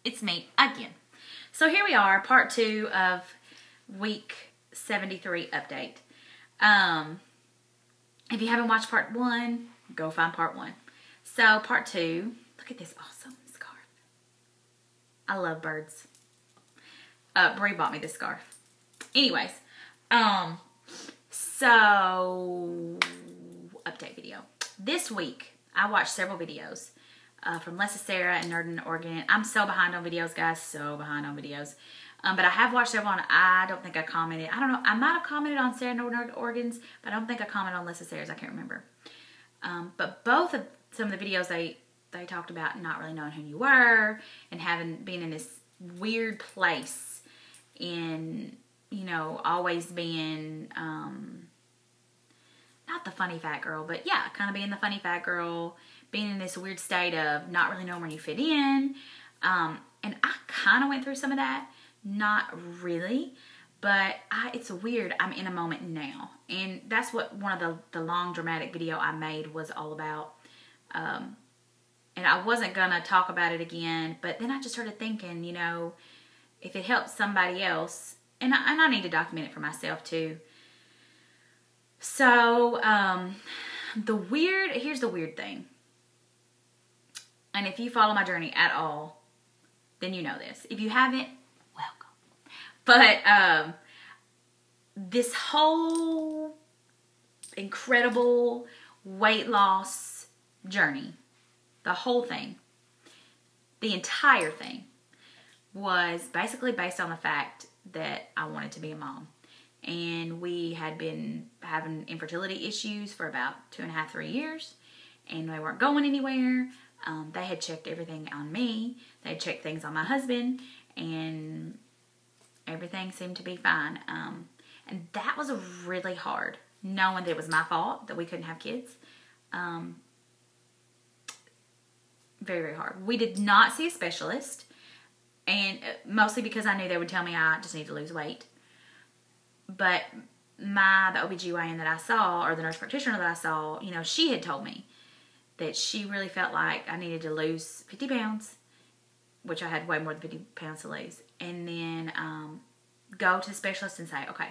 it's me again. So here we are, part 2 of week 73 update. If you haven't watched part 1, go find part 1. So part 2, look at this awesome scarf. I love birds. Brie bought me this scarf. Anyways, so update video. This week, I watched several videos from Lessa Sarah and Nerd in Oregon. I'm so behind on videos, guys. So behind on videos. But I have watched several, and I don't think I commented. I don't know. I might have commented on Sarah and Nerd in Oregon's, but I don't think I commented on Lessa Sarah's. I can't remember. But both of some of the videos, they talked about not really knowing who you were and being in this weird place in, you know, always being, not the funny fat girl, but yeah, kind of being the funny fat girl, being in this weird state of not really knowing where you fit in. And I kind of went through some of that. Not really, but it's weird. I'm in a moment now. And that's what one of the long dramatic video I made was all about. And I wasn't going to talk about it again, but then I just started thinking, you know, if it helps somebody else, and I need to document it for myself too. So, here's the weird thing. And if you follow my journey at all, then you know this. If you haven't, welcome. But, this whole incredible weight loss journey, the whole thing, the entire thing, was basically based on the fact that I wanted to be a mom. And we had been having infertility issues for about 2.5, 3 years. And they weren't going anywhere. They had checked everything on me. They had checked things on my husband. And everything seemed to be fine. And that was really hard, knowing that it was my fault that we couldn't have kids. Very, very hard. We did not see a specialist. And mostly because I knew they would tell me I just need to lose weight. But the OBGYN that I saw, or the nurse practitioner that I saw, you know, she had told me that she really felt like I needed to lose 50 pounds, which I had way more than 50 pounds to lose. And then go to the specialist and say, okay,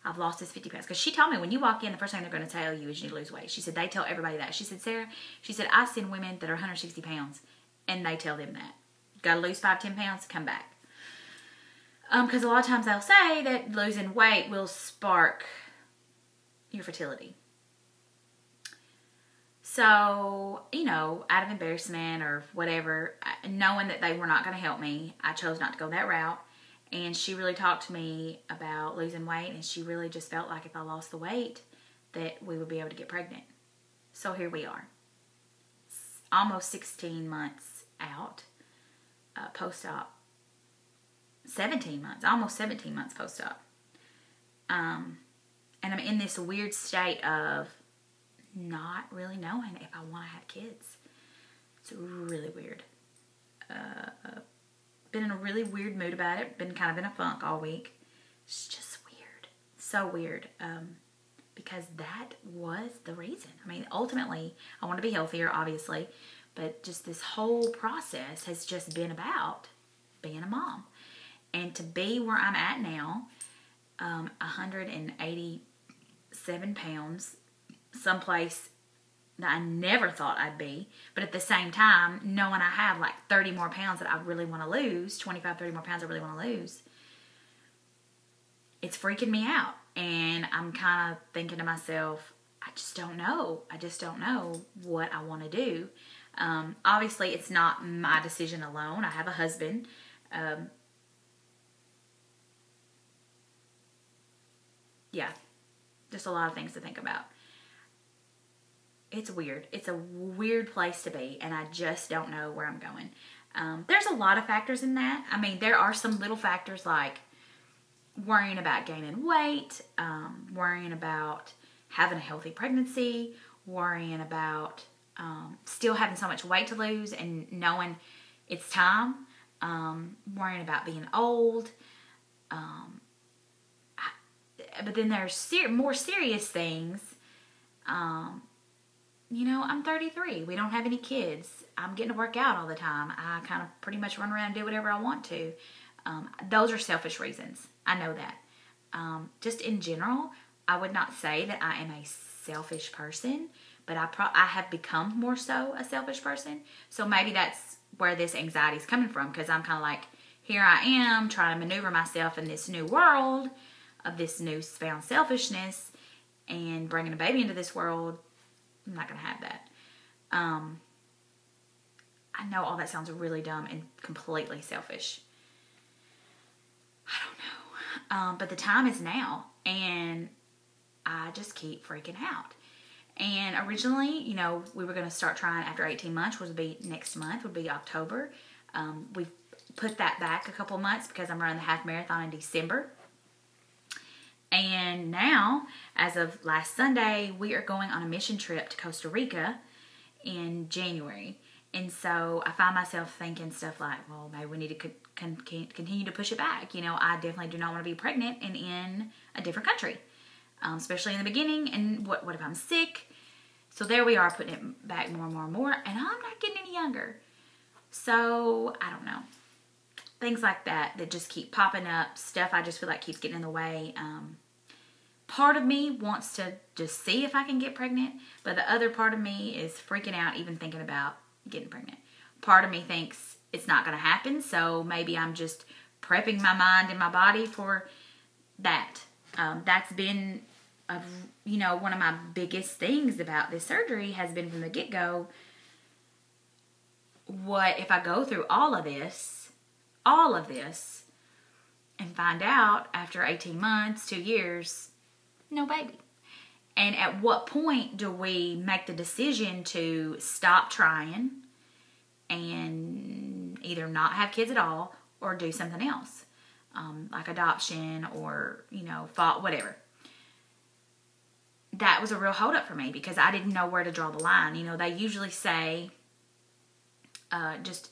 I've lost this 50 pounds. Because she told me when you walk in, the first thing they're going to tell you is you need to lose weight. She said, they tell everybody that. She said, Sarah, she said, I send women that are 160 pounds, and they tell them that. Got to lose 5, 10 pounds, come back. Because a lot of times they'll say that losing weight will spark your fertility. So, you know, out of embarrassment or whatever, knowing that they were not going to help me, I chose not to go that route. And she really talked to me about losing weight, and she really just felt like if I lost the weight, that we would be able to get pregnant. So here we are. Almost 16 months out. Post-op, 17 months, almost 17 months post-op. And I'm in this weird state of not really knowing if I want to have kids. It's really weird. Been in a really weird mood about it. Been kind of in a funk all week. It's just weird. So weird. Because that was the reason. I mean, ultimately, I want to be healthier, obviously. But just this whole process has just been about being a mom. And to be where I'm at now, 187 pounds, someplace that I never thought I'd be. But at the same time, knowing I have like 30 more pounds that I really want to lose, 25, 30 more pounds I really want to lose, it's freaking me out. And I'm kind of thinking to myself, I just don't know. I just don't know what I want to do. Obviously, it's not my decision alone. I have a husband. Yeah, just a lot of things to think about. It's weird. It's a weird place to be, and I just don't know where I'm going. There's a lot of factors in that. I mean, there are some little factors like worrying about gaining weight, worrying about having a healthy pregnancy, worrying about still having so much weight to lose and knowing it's time, worrying about being old. But then there's more serious things you know, I'm 33. We don't have any kids. I'm getting to work out all the time. I kind of pretty much run around and do whatever I want to. Those are selfish reasons. I know that. Just in general, I would not say that I am a selfish person, but I have become more so a selfish person. So maybe that's where this anxiety is coming from, because I'm kind of like, here I am trying to maneuver myself in this new world of this newfound selfishness and bringing a baby into this world. I'm not going to have that. I know all that sounds really dumb and completely selfish. I don't know. But the time is now, and I just keep freaking out. And originally, you know, we were going to start trying after 18 months, which would be next month, would be October. We've put that back a couple months because I'm running the half marathon in December. And now, as of last Sunday, we are going on a mission trip to Costa Rica in January. And so I find myself thinking stuff like, well, maybe we need to continue to push it back. You know, I definitely do not want to be pregnant and in a different country, especially in the beginning. And what if I'm sick? So there we are, putting it back more and more and more. And I'm not getting any younger. So I don't know. Things like that just keep popping up. Stuff I just feel like keeps getting in the way. Part of me wants to just see if I can get pregnant, but the other part of me is freaking out even thinking about getting pregnant. Part of me thinks it's not going to happen, so maybe I'm just prepping my mind and my body for that. That's been, one of my biggest things about this surgery has been from the get-go. What if I go through all of this, and find out after 18 months, 2 years, no baby? And at what point do we make the decision to stop trying and either not have kids at all or do something else, like adoption or, whatever? That was a real holdup for me because I didn't know where to draw the line. You know, they usually say just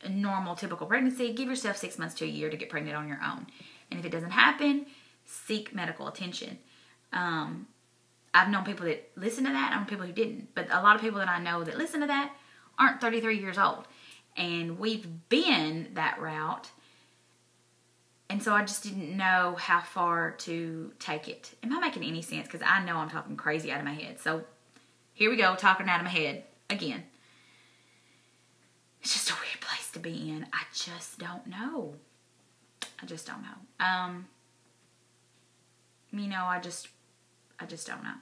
a normal, typical pregnancy, give yourself 6 months to a year to get pregnant on your own. And if it doesn't happen, seek medical attention. I've known people that listen to that. I've known people who didn't. But a lot of people that I know that listen to that aren't 33 years old. And we've been that route. And so I just didn't know how far to take it. Am I making any sense? Because I know I'm talking crazy out of my head. So here we go, talking out of my head again. It's just a weird place to be in. I just don't know. I just don't know. I just don't know.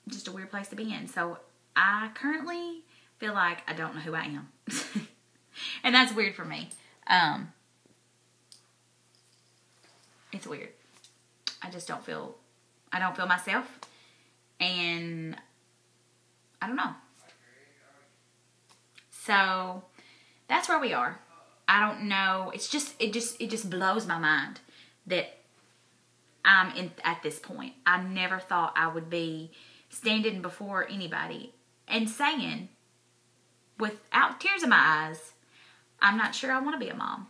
Just a weird place to be in. So I currently feel like I don't know who I am. And that's weird for me. It's weird. I don't feel myself. And I don't know. So that's where we are. I don't know. It just blows my mind that I'm at this point. I never thought I would be standing before anybody and saying, without tears in my eyes, I'm not sure I want to be a mom.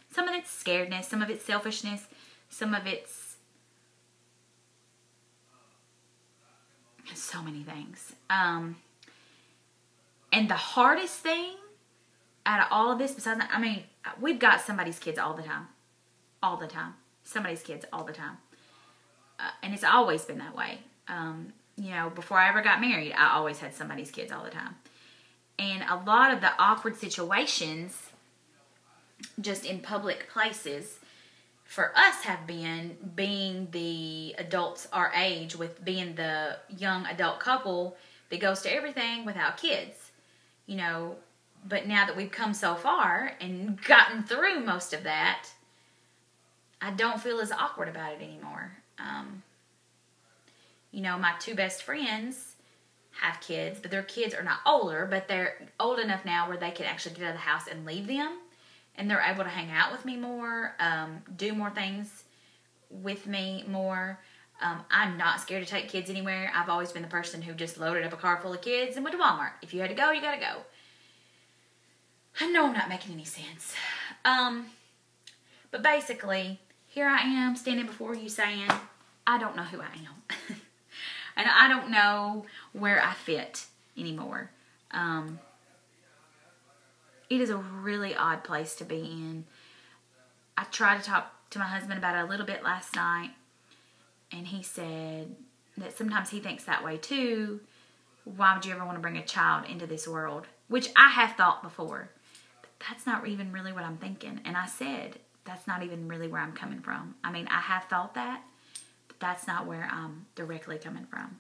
Some of it's scaredness, some of it's selfishness, some of it's so many things. And the hardest thing out of all of this, besides that, we've got somebody's kids all the time. All the time. Somebody's kids all the time. And it's always been that way. Before I ever got married, I always had somebody's kids all the time. And a lot of the awkward situations, just in public places, for us have been being the adults our age, with being the young adult couple that goes to everything without kids. But now that we've come so far and gotten through most of that, I don't feel as awkward about it anymore. My two best friends have kids, but their kids are not older, but they're old enough now where they can actually get out of the house and leave them. And they're able to hang out with me more, do more things with me more. I'm not scared to take kids anywhere. I've always been the person who just loaded up a car full of kids and went to Walmart. If you had to go, you got to go. I know I'm not making any sense. But basically, here I am standing before you saying, I don't know who I am. And I don't know where I fit anymore. It is a really odd place to be in. I tried to talk to my husband about it a little bit last night, and he said that sometimes he thinks that way too. Why would you ever want to bring a child into this world? Which I have thought before, but that's not even really what I'm thinking. And I said, that's not even really where I'm coming from. I mean, I have thought that, but that's not where I'm directly coming from.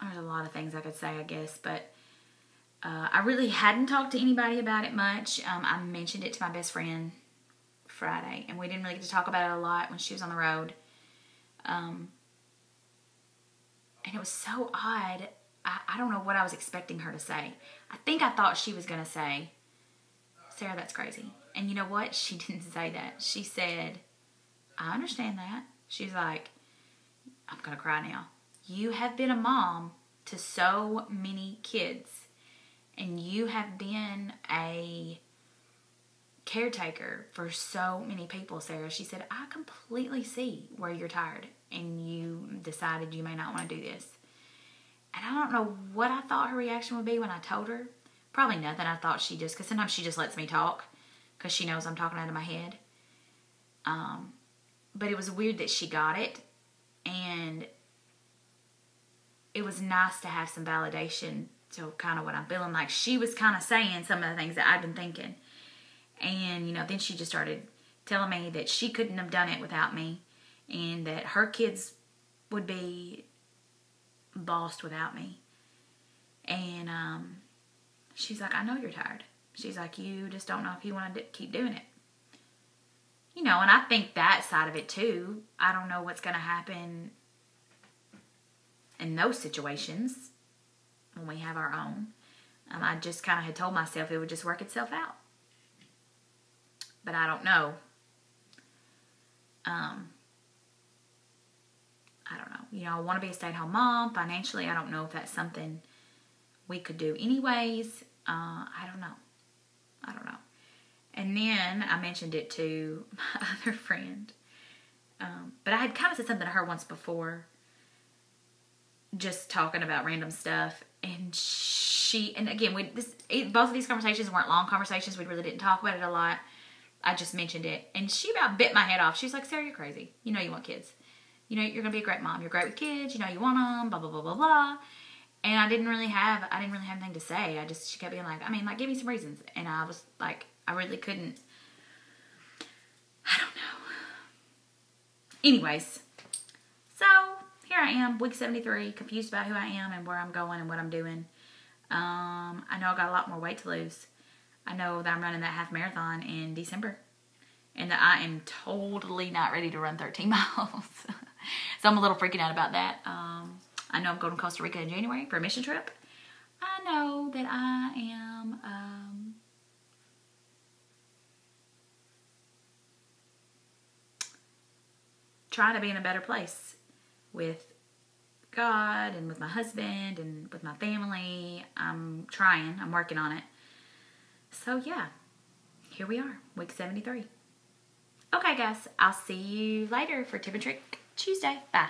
There's a lot of things I could say, I guess, but I really hadn't talked to anybody about it much. I mentioned it to my best friend Friday, and we didn't really get to talk about it a lot when she was on the road. And it was so odd. I don't know what I was expecting her to say. I think I thought she was going to say, Sarah, that's crazy. And you know what? She didn't say that. She said, I understand that. She's like, I'm going to cry now. You have been a mom to so many kids, and you have been a caretaker for so many people, Sarah. She said, I completely see where you're tired and you decided you may not want to do this. And I don't know what I thought her reaction would be when I told her. Probably nothing. I thought because sometimes she just lets me talk because she knows I'm talking out of my head. But it was weird that she got it, and it was nice to have some validation to kind of what I'm feeling like. She was kind of saying some of the things that I've been thinking. And, then she just started telling me that she couldn't have done it without me, and that her kids would be lost without me. And she's like, I know you're tired. She's like, you just don't know if you want to keep doing it. And I think that side of it too. I don't know what's going to happen in those situations when we have our own. I just kind of had told myself it would just work itself out. But I don't know. I don't know. I want to be a stay-at-home mom. Financially, I don't know if that's something we could do anyways. I don't know. And then I mentioned it to my other friend. But I had kind of said something to her once before, just talking about random stuff. And again, both of these conversations weren't long conversations. We really didn't talk about it a lot. I just mentioned it. And she about bit my head off. She's like, Sarah, you're crazy. You want kids. You're going to be a great mom. You're great with kids. You want them, blah, blah, blah, blah, blah. And I didn't really have anything to say. she kept being like, give me some reasons. And I was like, I really couldn't. I don't know. Anyways, so here I am, week 73, confused about who I am and where I'm going and what I'm doing. I know I got a lot more weight to lose. I know that I'm running that half marathon in December, and that I am totally not ready to run 13 miles. So I'm a little freaking out about that. I know I'm going to Costa Rica in January for a mission trip. I know that I am trying to be in a better place with God and with my husband and with my family. I'm trying. I'm working on it. So yeah, here we are, week 73. Okay, guys, I'll see you later for Tip and Trick Tuesday. Bye.